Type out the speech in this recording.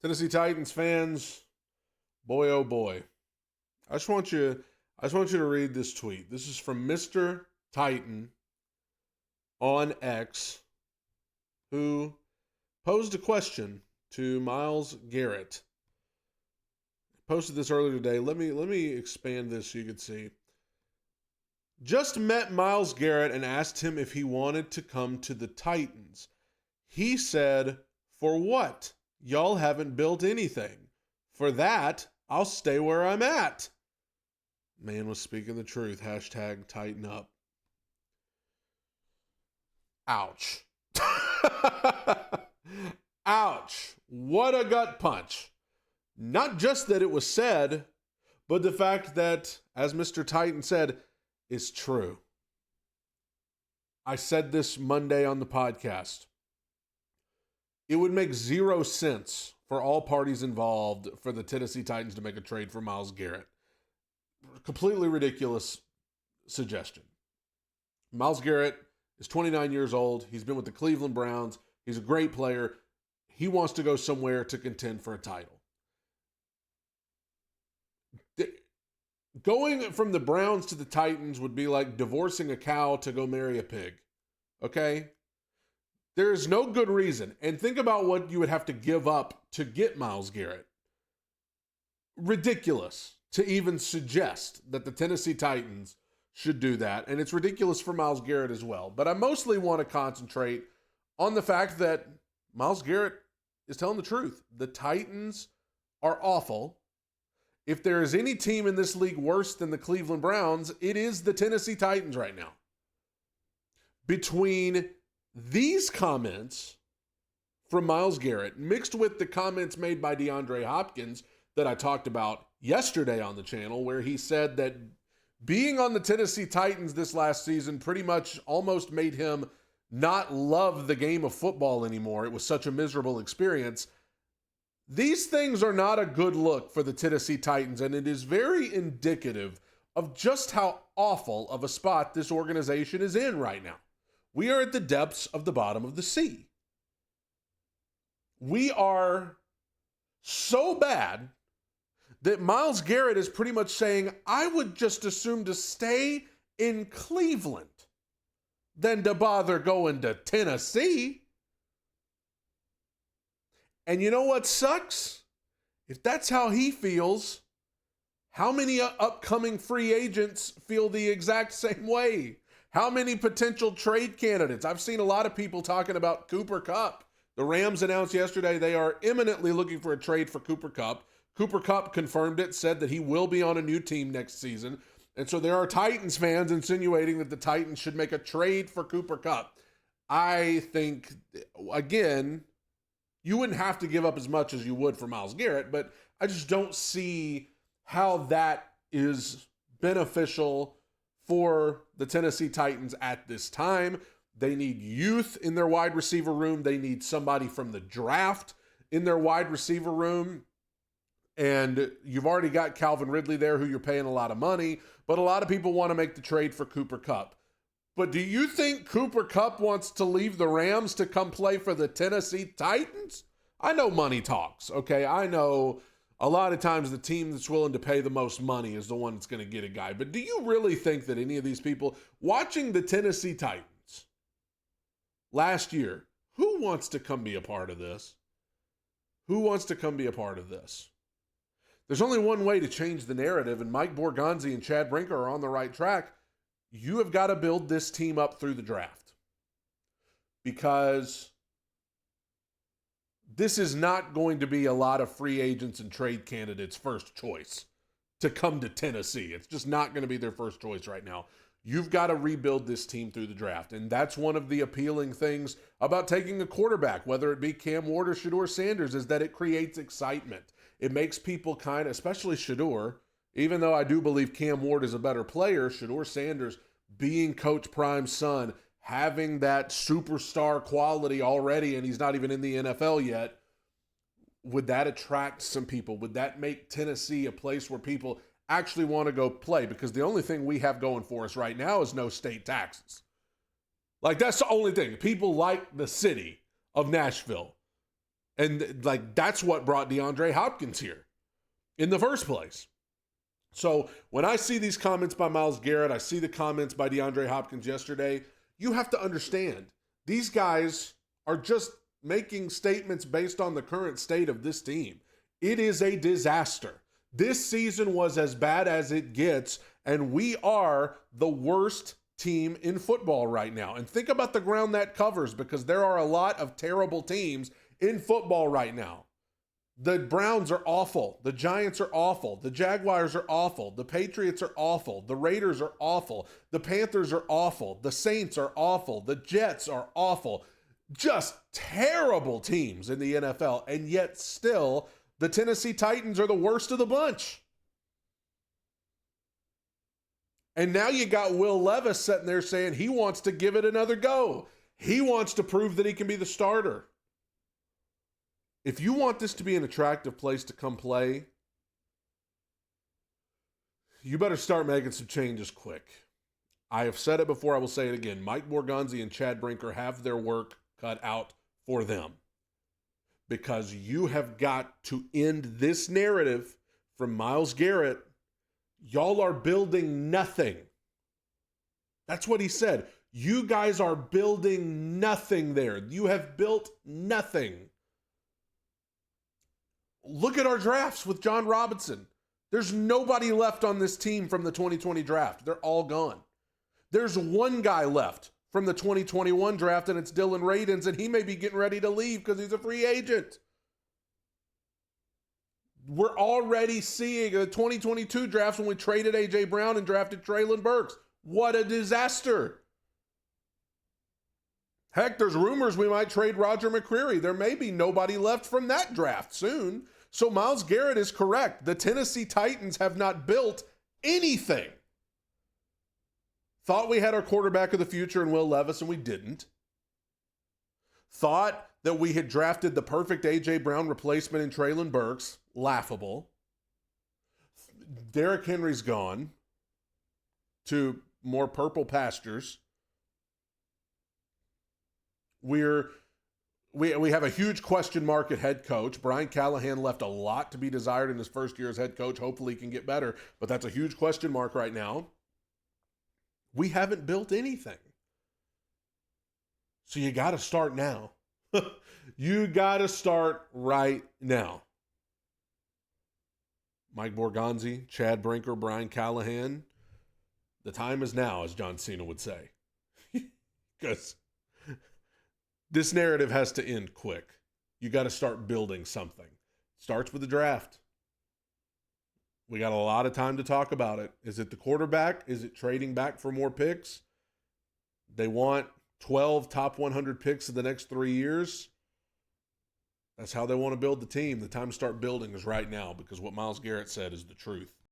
Tennessee Titans fans, boy oh boy. I just want you to read this tweet. This is from Mr. Titan on X, who posed a question to Myles Garrett. I posted this earlier today. Let me expand this so you can see. Just met Myles Garrett and asked him if he wanted to come to the Titans. He said, "For what? Y'all haven't built anything. For that, I'll stay where I'm at." Man was speaking the truth. Hashtag tighten up. Ouch. Ouch. What a gut punch. Not just that it was said, but the fact that, as Mr. Titan said, is true. I said this Monday on the podcast. It would make zero sense for all parties involved for the Tennessee Titans to make a trade for Myles Garrett. Completely ridiculous suggestion. Myles Garrett is 29 years old. He's been with the Cleveland Browns. He's a great player. He wants to go somewhere to contend for a title. Going from the Browns to the Titans would be like divorcing a cow to go marry a pig. Okay? There is no good reason. And think about what you would have to give up to get Myles Garrett. Ridiculous to even suggest that the Tennessee Titans should do that. And it's ridiculous for Myles Garrett as well. But I mostly want to concentrate on the fact that Myles Garrett is telling the truth. The Titans are awful. If there is any team in this league worse than the Cleveland Browns, it is the Tennessee Titans right now. Between these comments from Myles Garrett mixed with the comments made by DeAndre Hopkins that I talked about yesterday on the channel, where he said that being on the Tennessee Titans this last season pretty much almost made him not love the game of football anymore. It was such a miserable experience. These things are not a good look for the Tennessee Titans, and it is very indicative of just how awful of a spot this organization is in right now. We are at the depths of the bottom of the sea. We are so bad that Myles Garrett is pretty much saying, I would just assume to stay in Cleveland than to bother going to Tennessee. And you know what sucks? If that's how he feels, how many upcoming free agents feel the exact same way? How many potential trade candidates? I've seen a lot of people talking about Cooper Kupp. The Rams announced yesterday they are imminently looking for a trade for Cooper Kupp. Cooper Kupp confirmed it, said that he will be on a new team next season. And so there are Titans fans insinuating that the Titans should make a trade for Cooper Kupp. I think, again, you wouldn't have to give up as much as you would for Myles Garrett, but I just don't see how that is beneficial for the Tennessee Titans at this time. They need youth in their wide receiver room. They need somebody from the draft in their wide receiver room. And you've already got Calvin Ridley there, who you're paying a lot of money, but a lot of people want to make the trade for Cooper Kupp. But do you think Cooper Kupp wants to leave the Rams to come play for the Tennessee Titans? I know money talks, okay? I know a lot of times the team that's willing to pay the most money is the one that's going to get a guy. But do you really think that any of these people watching the Tennessee Titans last year, who wants to come be a part of this? Who wants to come be a part of this? There's only one way to change the narrative, and Mike Borgonzi and Chad Brinker are on the right track. You have got to build this team up through the draft, because this is not going to be a lot of free agents and trade candidates' first choice to come to Tennessee. It's just not going to be their first choice right now. You've got to rebuild this team through the draft, and that's one of the appealing things about taking a quarterback, whether it be Cam Ward or Shedeur Sanders, is that it creates excitement. It makes people kind of, especially Shedeur, even though I do believe Cam Ward is a better player, Shedeur Sanders, being Coach Prime's son, having that superstar quality already, and he's not even in the NFL yet, would that attract some people? Would that make Tennessee a place where people actually want to go play? Because the only thing we have going for us right now is no state taxes. Like, that's the only thing. People like the city of Nashville. And like that's what brought DeAndre Hopkins here in the first place. So when I see these comments by Myles Garrett, I see the comments by DeAndre Hopkins yesterday, you have to understand these guys are just making statements based on the current state of this team. It is a disaster. This season was as bad as it gets, and we are the worst team in football right now. And think about the ground that covers, because there are a lot of terrible teams in football right now. The Browns are awful. The Giants are awful. The Jaguars are awful. The Patriots are awful. The Raiders are awful. The Panthers are awful. The Saints are awful. The Jets are awful. Just terrible teams in the NFL. And yet still, the Tennessee Titans are the worst of the bunch. And now you got Will Levis sitting there saying he wants to give it another go. He wants to prove that he can be the starter. If you want this to be an attractive place to come play, you better start making some changes quick. I have said it before, I will say it again. Mike Morganzi and Chad Brinker have their work cut out for them, because you have got to end this narrative from Myles Garrett. Y'all are building nothing. That's what he said. You guys are building nothing there. You have built nothing. Look at our drafts with John Robinson. There's nobody left on this team from the 2020 draft. They're all gone. There's one guy left from the 2021 draft, and it's Dylan Radins, and he may be getting ready to leave because he's a free agent. We're already seeing the 2022 drafts when we traded A.J. Brown and drafted Treylon Burks. What a disaster. Heck, there's rumors we might trade Roger McCreary. There may be nobody left from that draft soon. So Myles Garrett is correct. The Tennessee Titans have not built anything. Thought we had our quarterback of the future in Will Levis, and we didn't. Thought that we had drafted the perfect A.J. Brown replacement in Treylon Burks. Laughable. Derrick Henry's gone to more purple pastures. We have a huge question mark at head coach. Brian Callahan left a lot to be desired in his first year as head coach. Hopefully he can get better, but that's a huge question mark right now. We haven't built anything. So you got to start now. You got to start right now. Mike Borgonzi, Chad Brinker, Brian Callahan. The time is now, as John Cena would say. Because this narrative has to end quick. You got to start building something. Starts with the draft. We got a lot of time to talk about it. Is it the quarterback? Is it trading back for more picks? They want 12 top 100 picks in the next 3 years. That's how they want to build the team. The time to start building is right now, because what Myles Garrett said is the truth.